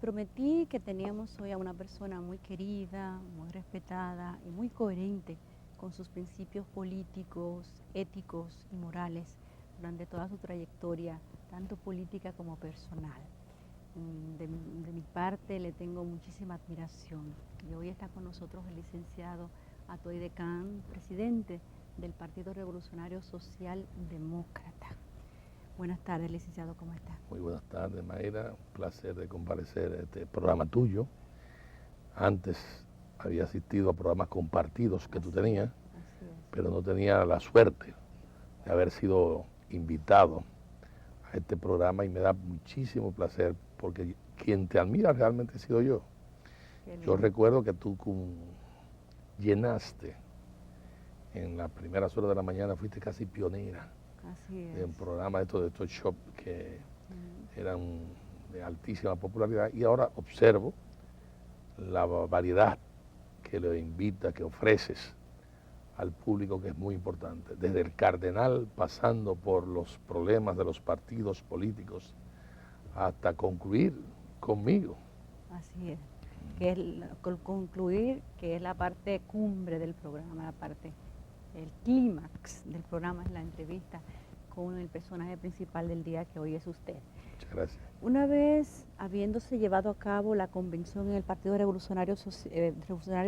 prometí que teníamos hoy a una persona muy querida, muy respetada y muy coherente con sus principios políticos, éticos y morales durante toda su trayectoria, tanto política como personal. De mi parte le tengo muchísima admiración y hoy está con nosotros el licenciado Atoy Decán, presidente del Partido Revolucionario Social Demócrata. Buenas tardes, licenciado, ¿cómo está? Muy buenas tardes, Mayra. Un placer de comparecer a este programa tuyo. Antes había asistido a programas compartidos que tú tenías, pero no tenía la suerte de haber sido invitado a este programa y me da muchísimo placer porque quien te admira realmente he sido yo. Yo recuerdo que tú llenaste en las primeras horas de la mañana, fuiste casi pionera. Así es. De un programa de estos shows que eran de altísima popularidad y ahora observo la variedad que le invita, que ofreces al público, que es muy importante, desde el cardenal pasando por los problemas de los partidos políticos hasta concluir conmigo. Así es, concluir que es la parte cumbre del programa, el clímax del programa es la entrevista con el personaje principal del día, que hoy es usted. Muchas gracias. Una vez habiéndose llevado a cabo la convención en el Partido Revolucionario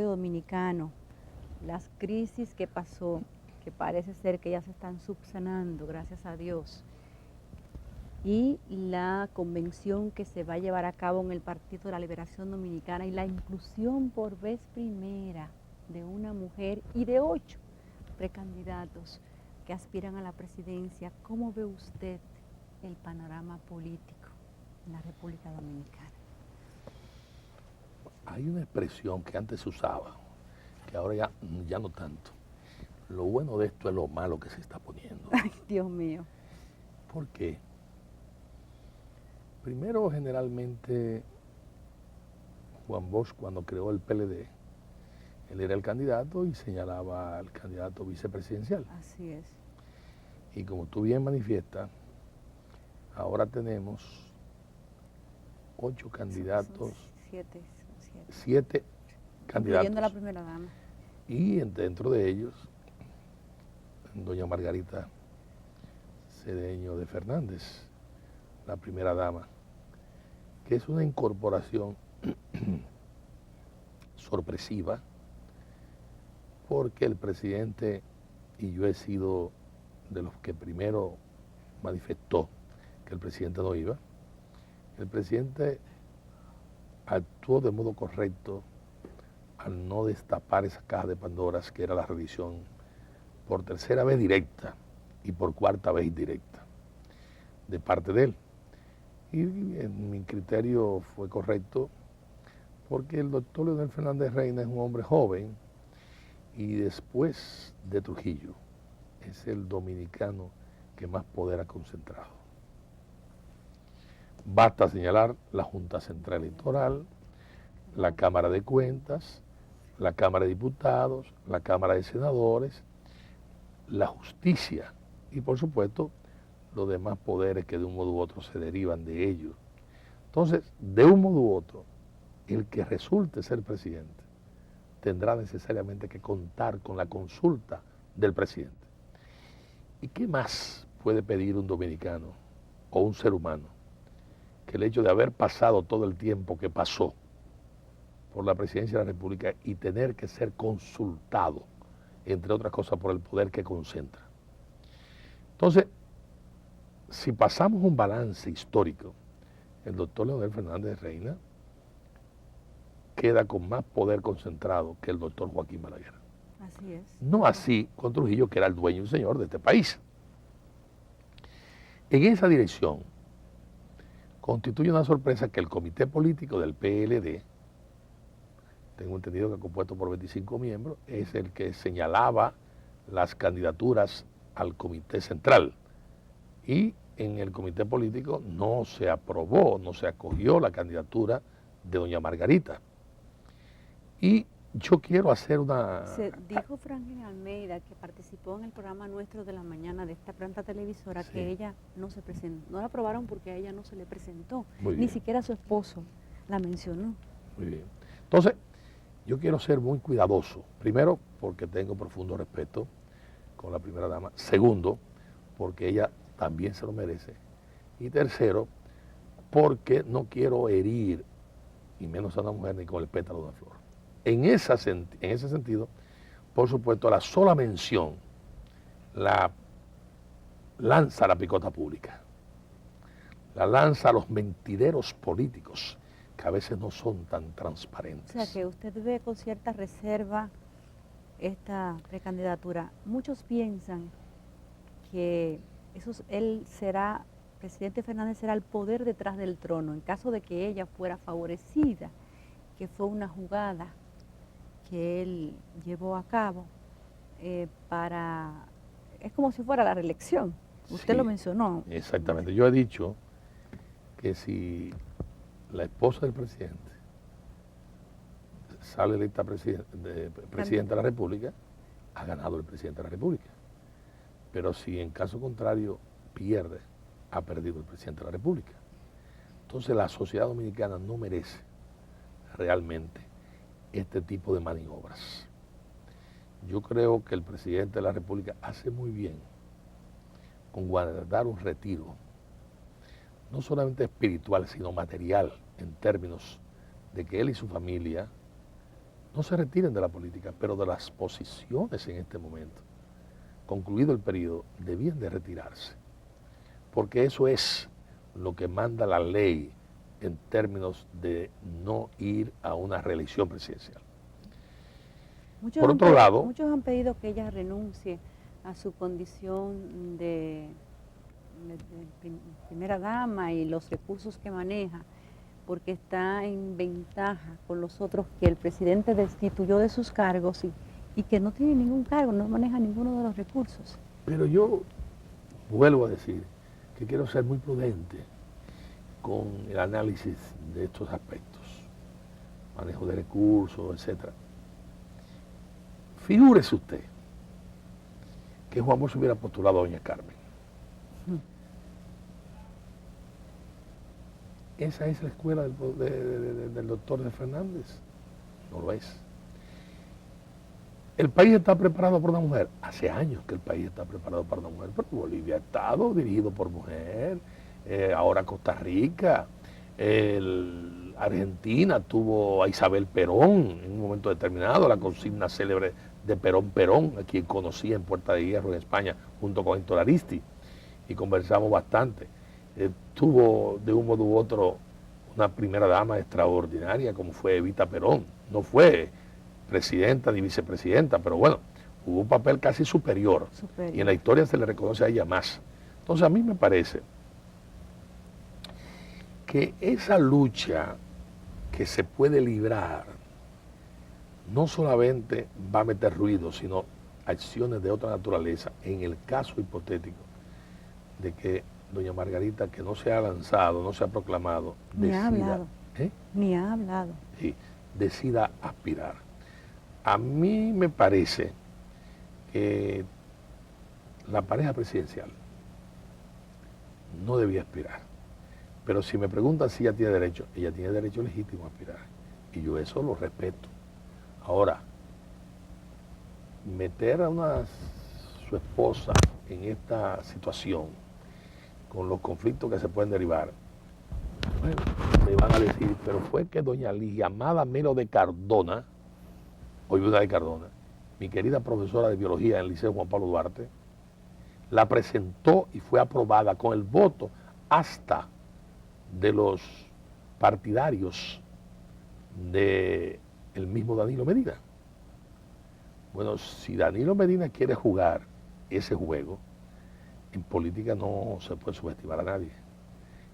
Dominicano, las crisis que pasó, que parece ser que ya se están subsanando, gracias a Dios, y la convención que se va a llevar a cabo en el Partido de la Liberación Dominicana y la inclusión por vez primera de una mujer y de 8 precandidatos que aspiran a la presidencia, ¿cómo ve usted el panorama político en la República Dominicana? Hay una expresión que antes se usaba, que ahora ya no tanto. Lo bueno de esto es lo malo que se está poniendo. Ay, Dios mío. ¿Por qué? Primero, generalmente, Juan Bosch, cuando creó el PLD, él era el candidato y señalaba al candidato vicepresidencial. Así es. Y como tú bien manifiestas, ahora tenemos 8 candidatos. Siete candidatos. Incluyendo la primera dama. Y dentro de ellos, doña Margarita Cedeño de Fernández, la primera dama, que es una incorporación sorpresiva, porque el presidente, y yo he sido de los que primero manifestó que el presidente no iba, el presidente actuó de modo correcto al no destapar esa caja de Pandoras que era la revisión por tercera vez directa y por cuarta vez indirecta de parte de él. Y en mi criterio fue correcto porque el doctor Leonel Fernández Reina es un hombre joven y después de Trujillo es el dominicano que más poder ha concentrado. Basta señalar la Junta Central Electoral, la Cámara de Cuentas, la Cámara de Diputados, la Cámara de Senadores, la justicia y por supuesto los demás poderes que de un modo u otro se derivan de ellos. Entonces, de un modo u otro, el que resulte ser presidente tendrá necesariamente que contar con la consulta del presidente. ¿Y qué más puede pedir un dominicano o un ser humano que el hecho de haber pasado todo el tiempo que pasó por la presidencia de la República y tener que ser consultado, entre otras cosas, por el poder que concentra? Entonces, si pasamos un balance histórico, el doctor Leonel Fernández Reina queda con más poder concentrado que el doctor Joaquín Balaguer. Así es. No así con Trujillo, que era el dueño y señor de este país. En esa dirección, constituye una sorpresa que el comité político del PLD, tengo entendido que compuesto por 25 miembros, es el que señalaba las candidaturas al comité central. Y en el comité político no se aprobó, no se acogió la candidatura de doña Margarita. Y yo quiero hacer una... Se dijo Franklin Almeida, que participó en el programa nuestro de la mañana de esta planta televisora, sí, que ella no se presentó, no la aprobaron porque a ella no se le presentó, ni siquiera a su esposo La mencionó. Muy bien. Entonces, yo quiero ser muy cuidadoso. Primero, porque tengo profundo respeto con la primera dama. Segundo, porque ella también se lo merece. Y tercero, porque no quiero herir, y menos a una mujer, ni con el pétalo de una flor. En ese sentido, por supuesto, la sola mención la lanza a la picota pública, la lanza a los mentideros políticos, que a veces no son tan transparentes. O sea, que usted ve con cierta reserva esta precandidatura. Muchos piensan que presidente Fernández será el poder detrás del trono, en caso de que ella fuera favorecida, que fue una jugada que él llevó a cabo es como si fuera la reelección. Usted Sí, lo mencionó. Exactamente. Yo he dicho que si la esposa del presidente sale electa presidenta de la República, ha ganado el presidente de la República. Pero si en caso contrario pierde, ha perdido el presidente de la República. Entonces la sociedad dominicana no merece realmente este tipo de maniobras. Yo creo que el presidente de la República hace muy bien con guardar un retiro, no solamente espiritual, sino material, en términos de que él y su familia no se retiren de la política, pero de las posiciones en este momento. Concluido el periodo, debían de retirarse, porque eso es lo que manda la ley en términos de no ir a una reelección presidencial. Por otro lado, muchos han pedido que ella renuncie a su condición de primera dama y los recursos que maneja, porque está en ventaja con los otros que el presidente destituyó de sus cargos y que no tiene ningún cargo, no maneja ninguno de los recursos. Pero yo vuelvo a decir que quiero ser muy prudente con el análisis de estos aspectos, manejo de recursos, etc. Figúrese usted que Juan Bosch hubiera postulado a doña Carmen. ¿Esa es la escuela del doctor de Fernández? No lo es. ¿El país está preparado para una mujer? Hace años que el país está preparado para una mujer, pero Bolivia ha estado dirigido por mujer, ahora Costa Rica, Argentina tuvo a Isabel Perón en un momento determinado, la consigna célebre de Perón, a quien conocí en Puerta de Hierro en España, junto con Héctor Aristi, y conversamos bastante. Tuvo de un modo u otro una primera dama extraordinaria como fue Evita Perón. No fue presidenta ni vicepresidenta, pero bueno, hubo un papel casi superior. Y en la historia se le reconoce a ella más. Entonces a mí me parece que esa lucha que se puede librar no solamente va a meter ruido, sino acciones de otra naturaleza, en el caso hipotético de que doña Margarita, que no se ha lanzado, no se ha proclamado, ni ha hablado. Sí, decida aspirar. A mí me parece que la pareja presidencial no debía aspirar. Pero si me preguntan si ella tiene derecho legítimo a aspirar. Y yo eso lo respeto. Ahora, meter a su esposa en esta situación, con los conflictos que se pueden derivar, bueno, me van a decir, pero fue que doña Ligia Amada Melo de Cardona, hoy viuda de Cardona, mi querida profesora de biología en el Liceo Juan Pablo Duarte, la presentó y fue aprobada con el voto hasta de los partidarios del mismo Danilo Medina. Bueno, si Danilo Medina quiere jugar ese juego, en política no se puede subestimar a nadie.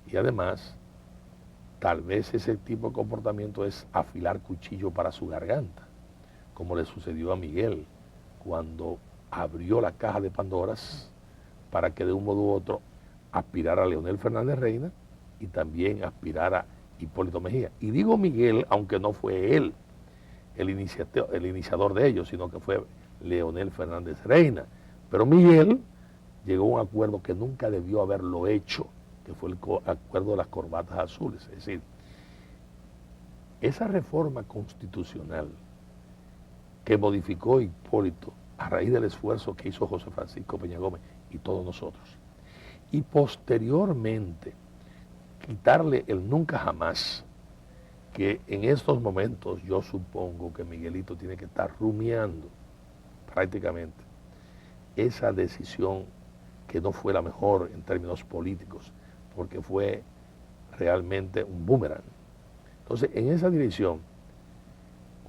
Y además, tal vez ese tipo de comportamiento es afilar cuchillo para su garganta, como le sucedió a Miguel cuando abrió la caja de Pandoras para que de un modo u otro aspirara a Leonel Fernández Reina y también aspirara a Hipólito Mejía. Y digo Miguel, aunque no fue él el iniciador de ellos, sino que fue Leonel Fernández Reina. Pero Miguel llegó a un acuerdo que nunca debió haberlo hecho, que fue el acuerdo de las corbatas azules. Es decir, esa reforma constitucional que modificó Hipólito a raíz del esfuerzo que hizo José Francisco Peña Gómez y todos nosotros, y posteriormente quitarle el nunca jamás, que en estos momentos yo supongo que Miguelito tiene que estar rumiando prácticamente esa decisión que no fue la mejor en términos políticos, porque fue realmente un boomerang. Entonces, en esa dirección,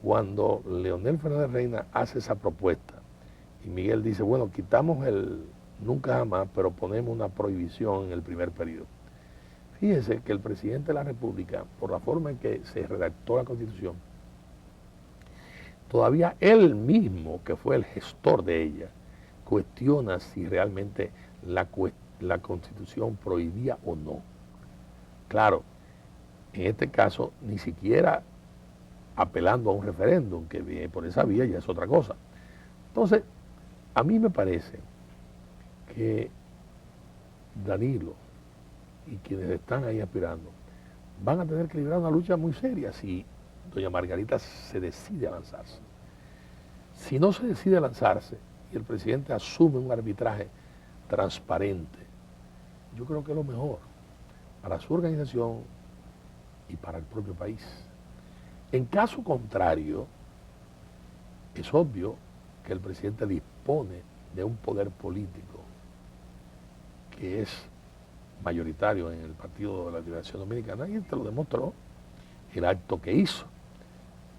cuando Leonel Fernández Reina hace esa propuesta y Miguel dice, bueno, quitamos el nunca jamás, pero ponemos una prohibición en el primer periodo. Fíjese que el presidente de la República, por la forma en que se redactó la Constitución, todavía él mismo, que fue el gestor de ella, cuestiona si realmente la Constitución prohibía o no. Claro, en este caso, ni siquiera apelando a un referéndum, que viene por esa vía ya es otra cosa. Entonces, a mí me parece que Danilo y quienes están ahí aspirando van a tener que librar una lucha muy seria si doña Margarita se decide a lanzarse. Si no se decide a lanzarse y el presidente asume un arbitraje transparente, yo creo que es lo mejor para su organización y para el propio país. En caso contrario, es obvio que el presidente dispone de un poder político que es mayoritario en el Partido de la Liberación Dominicana, y te lo demostró el acto que hizo.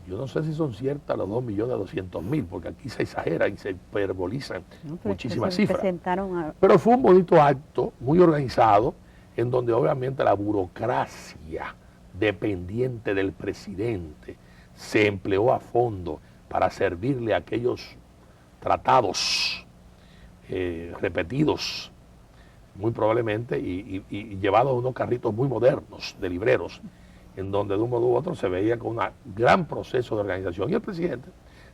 Yo no sé si son ciertas los 2.200.000, porque aquí se exagera y se hiperbolizan muchísimas cifras. Pero fue un bonito acto, muy organizado, en donde obviamente la burocracia dependiente del presidente se empleó a fondo para servirle a aquellos tratados repetidos, muy probablemente, y llevados a unos carritos muy modernos de libreros, en donde de un modo u otro se veía con un gran proceso de organización. Y el presidente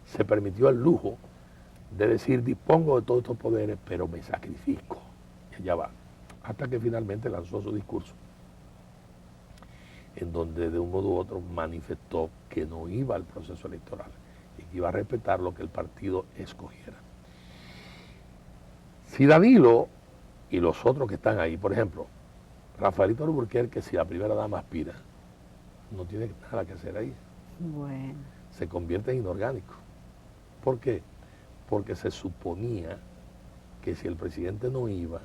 se permitió el lujo de decir, dispongo de todos estos poderes, pero me sacrifico. Y allá va. Hasta que finalmente lanzó su discurso, en donde de un modo u otro manifestó que no iba al proceso electoral y que iba a respetar lo que el partido escogiera. Si Danilo y los otros que están ahí, por ejemplo, Rafaelito Alburquerque, si la primera dama aspira, no tiene nada que hacer ahí. Bueno. Se convierte en inorgánico. ¿Por qué? Porque se suponía que si el presidente no iba,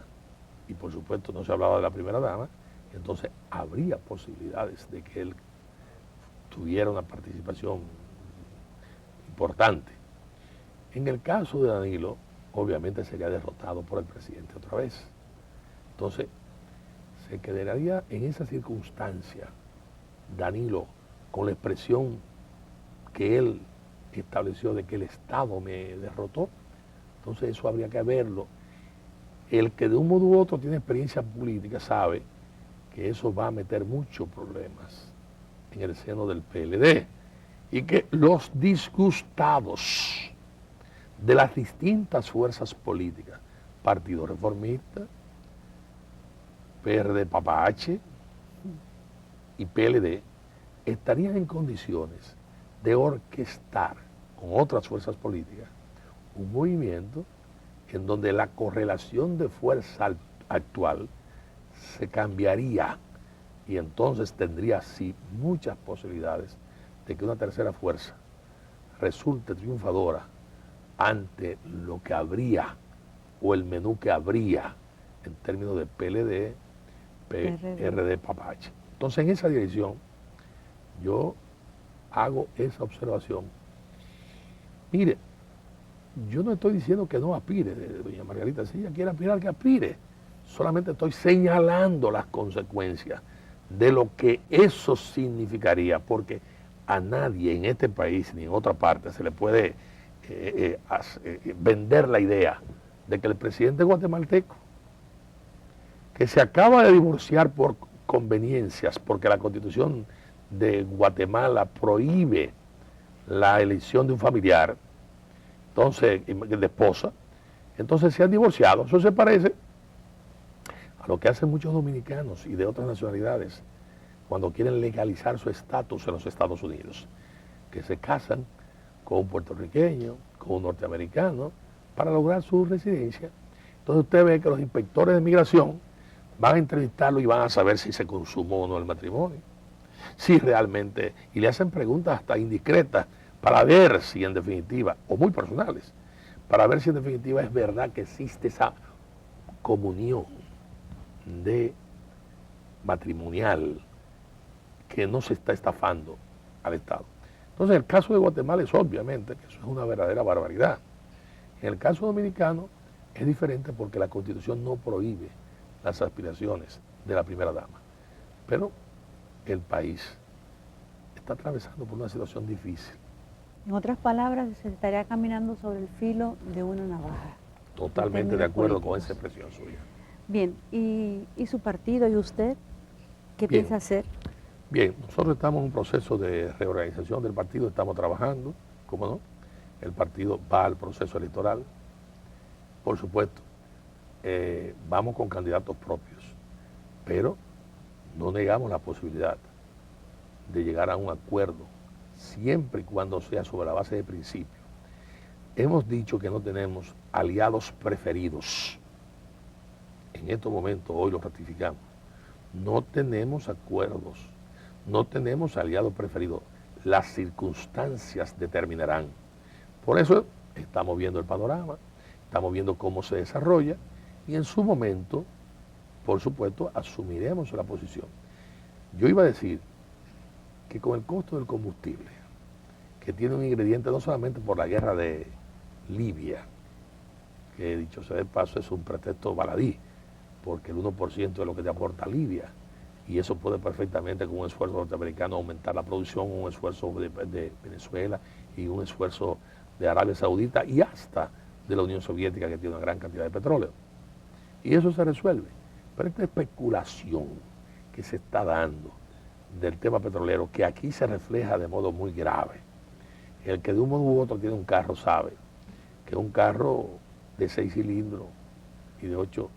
y por supuesto no se hablaba de la primera dama, entonces habría posibilidades de que él tuviera una participación importante. En el caso de Danilo, obviamente sería derrotado por el presidente otra vez. Entonces, se quedaría en esa circunstancia Danilo con la expresión que él estableció de que el Estado me derrotó. Entonces eso habría que verlo. El que de un modo u otro tiene experiencia política sabe que eso va a meter muchos problemas en el seno del PLD y que los disgustados de las distintas fuerzas políticas, Partido Reformista, PRD Papache y PLD, estarían en condiciones de orquestar con otras fuerzas políticas un movimiento en donde la correlación de fuerza actual se cambiaría y entonces tendría así muchas posibilidades de que una tercera fuerza resulte triunfadora ante lo que habría o el menú que habría en términos de PLD, PRD, Papache. Entonces en esa dirección yo hago esa observación. Mire, yo no estoy diciendo que no aspire, doña Margarita, si ella quiere aspirar, que aspire. Solamente estoy señalando las consecuencias de lo que eso significaría, porque a nadie en este país ni en otra parte se le puede vender la idea de que el presidente guatemalteco, que se acaba de divorciar por conveniencias, porque la Constitución de Guatemala prohíbe la elección de un familiar, entonces, de esposa, entonces se han divorciado. Eso se parece a lo que hacen muchos dominicanos y de otras nacionalidades. cuando quieren legalizar su estatus en los Estados Unidos, que se casan con un puertorriqueño, con un norteamericano, para lograr su residencia. Entonces usted ve que los inspectores de migración van a entrevistarlo y van a saber si se consumó o no el matrimonio, si realmente, y le hacen preguntas hasta indiscretas para ver si en definitiva, o muy personales, para ver si en definitiva es verdad que existe esa comunión de matrimonial que no se está estafando al Estado. Entonces el caso de Guatemala es obviamente que eso es una verdadera barbaridad. En el caso dominicano es diferente porque la Constitución no prohíbe las aspiraciones de la primera dama, pero el país está atravesando por una situación difícil. En otras palabras, se estaría caminando sobre el filo de una navaja. Totalmente de acuerdo con esa expresión suya. Bien, ¿y su partido y usted qué Bien. piensa hacer? Bien, nosotros estamos en un proceso de reorganización del partido, estamos trabajando, ¿cómo no? El partido va al proceso electoral, por supuesto, vamos con candidatos propios, pero no negamos la posibilidad de llegar a un acuerdo, siempre y cuando sea sobre la base de principios. Hemos dicho que no tenemos aliados preferidos. En estos momentos, hoy lo ratificamos, no tenemos acuerdos, no tenemos aliados preferidos. Las circunstancias determinarán. Por eso estamos viendo el panorama, estamos viendo cómo se desarrolla y en su momento, por supuesto, asumiremos la posición. Yo iba a decir que con el costo del combustible, que tiene un ingrediente no solamente por la guerra de Libia, que dicho sea de paso es un pretexto baladí, porque el 1% es lo que te aporta Libia, y eso puede perfectamente con un esfuerzo norteamericano aumentar la producción, un esfuerzo de Venezuela y un esfuerzo de Arabia Saudita y hasta de la Unión Soviética, que tiene una gran cantidad de petróleo. Y eso se resuelve. Pero esta especulación que se está dando del tema petrolero, que aquí se refleja de modo muy grave. El que de un modo u otro tiene un carro sabe que un carro de 6 cilindros y de 8,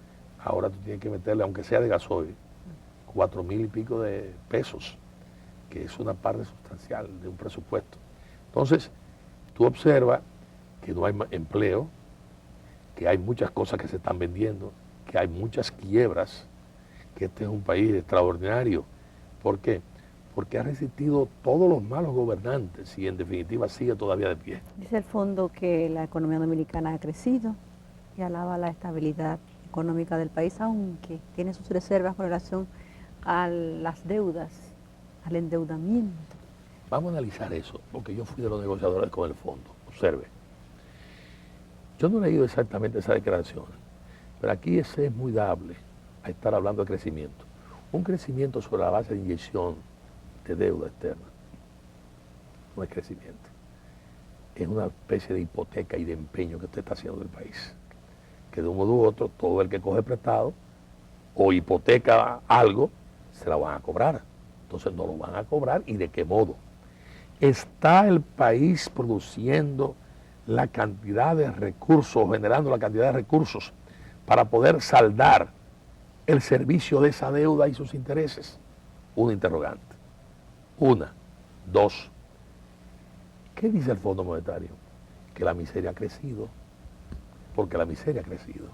ahora tú tienes que meterle, aunque sea de gasoil, 4,000 y pico de pesos, que es una parte sustancial de un presupuesto. Entonces, tú observas que no hay empleo, que hay muchas cosas que se están vendiendo, que hay muchas quiebras, que este es un país extraordinario. ¿Por qué? Porque ha resistido todos los malos gobernantes y en definitiva sigue todavía de pie. Dice el fondo que la economía dominicana ha crecido y alaba la estabilidad económica del país, aunque tiene sus reservas con relación a las deudas, al endeudamiento. Vamos a analizar eso, porque yo fui de los negociadores con el fondo. Observe. Yo no he leído exactamente esa declaración, pero aquí es muy dable a estar hablando de crecimiento. Un crecimiento sobre la base de inyección de deuda externa no es crecimiento. Es una especie de hipoteca y de empeño que usted está haciendo del país. Que de un modo u otro, todo el que coge prestado o hipoteca algo, se la van a cobrar. Entonces no lo van a cobrar, ¿y de qué modo? ¿Está el país produciendo la cantidad de recursos, generando la cantidad de recursos para poder saldar el servicio de esa deuda y sus intereses? Una interrogante. Una. Dos. ¿Qué dice el Fondo Monetario? Que la miseria ha crecido. Porque la miseria ha crecido.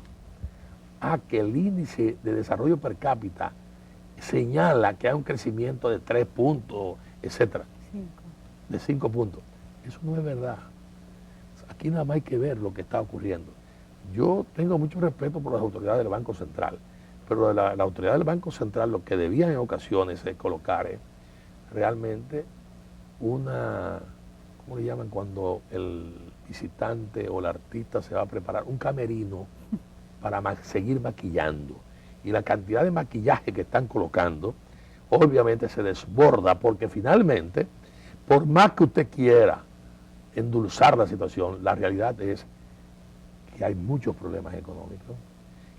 Que el índice de desarrollo per cápita señala que hay un crecimiento de 3 puntos, etcétera. 5. De 5 puntos. Eso no es verdad. Aquí nada más hay que ver lo que está ocurriendo. Yo tengo mucho respeto por las autoridades del Banco Central, pero la autoridad del Banco Central lo que debían en ocasiones es colocar realmente una, ¿cómo le llaman cuando el visitante o el artista se va a preparar? Un camerino para seguir maquillando. Y la cantidad de maquillaje que están colocando, obviamente se desborda, porque finalmente, por más que usted quiera endulzar la situación, la realidad es que hay muchos problemas económicos,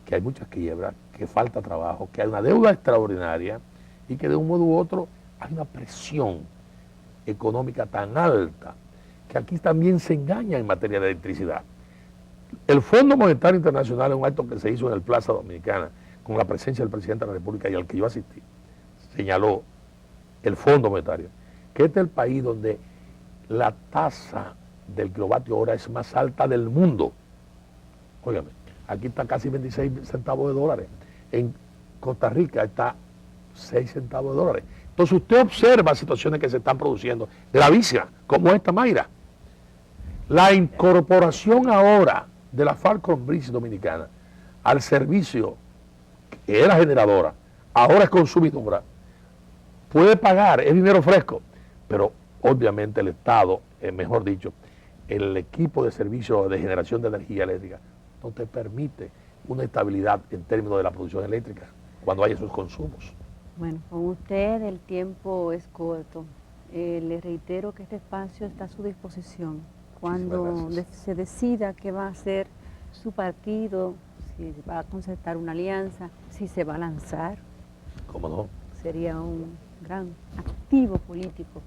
que hay muchas quiebras, que falta trabajo, que hay una deuda extraordinaria y que de un modo u otro hay una presión económica tan alta que aquí también se engaña en materia de electricidad. El Fondo Monetario Internacional, en un acto que se hizo en el Plaza Dominicana, con la presencia del presidente de la República y al que yo asistí, señaló el Fondo Monetario, que este es el país donde la tasa del kilovatio hora es más alta del mundo. Óigame, aquí está casi 26 centavos de dólares. En Costa Rica está 6 centavos de dólares. Entonces usted observa situaciones que se están produciendo gravísimas, como esta, Mayra. La incorporación ahora de la Falcon Bridge Dominicana al servicio que era generadora, ahora es consumidora, puede pagar, es dinero fresco, pero obviamente el Estado, mejor dicho, el equipo de servicio de generación de energía eléctrica no te permite una estabilidad en términos de la producción eléctrica cuando hay esos consumos. Bueno, con usted el tiempo es corto. Le reitero que este espacio está a su disposición. Cuando se decida qué va a hacer su partido, si va a concertar una alianza, si se va a lanzar. ¿Cómo no? Sería un gran activo político.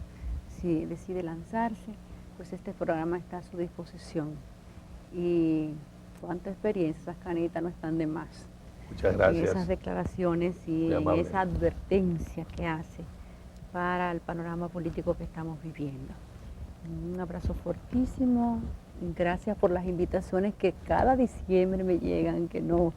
Si decide lanzarse, pues este programa está a su disposición. Y cuánta experiencia, esas canitas no están de más. Muchas gracias. En esas declaraciones y en esa advertencia que hace para el panorama político que estamos viviendo. Un abrazo fortísimo, gracias por las invitaciones que cada diciembre me llegan, que no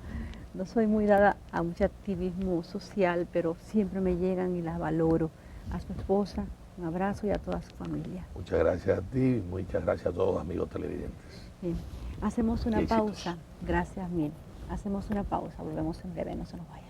soy muy dada a mucho activismo social, pero siempre me llegan y las valoro. A su esposa, un abrazo y a toda su familia. Muchas gracias a ti, muchas gracias a todos los amigos televidentes. Bien. Hacemos una pausa. Gracias mil. Hacemos una pausa, volvemos en breve, no se nos vayan.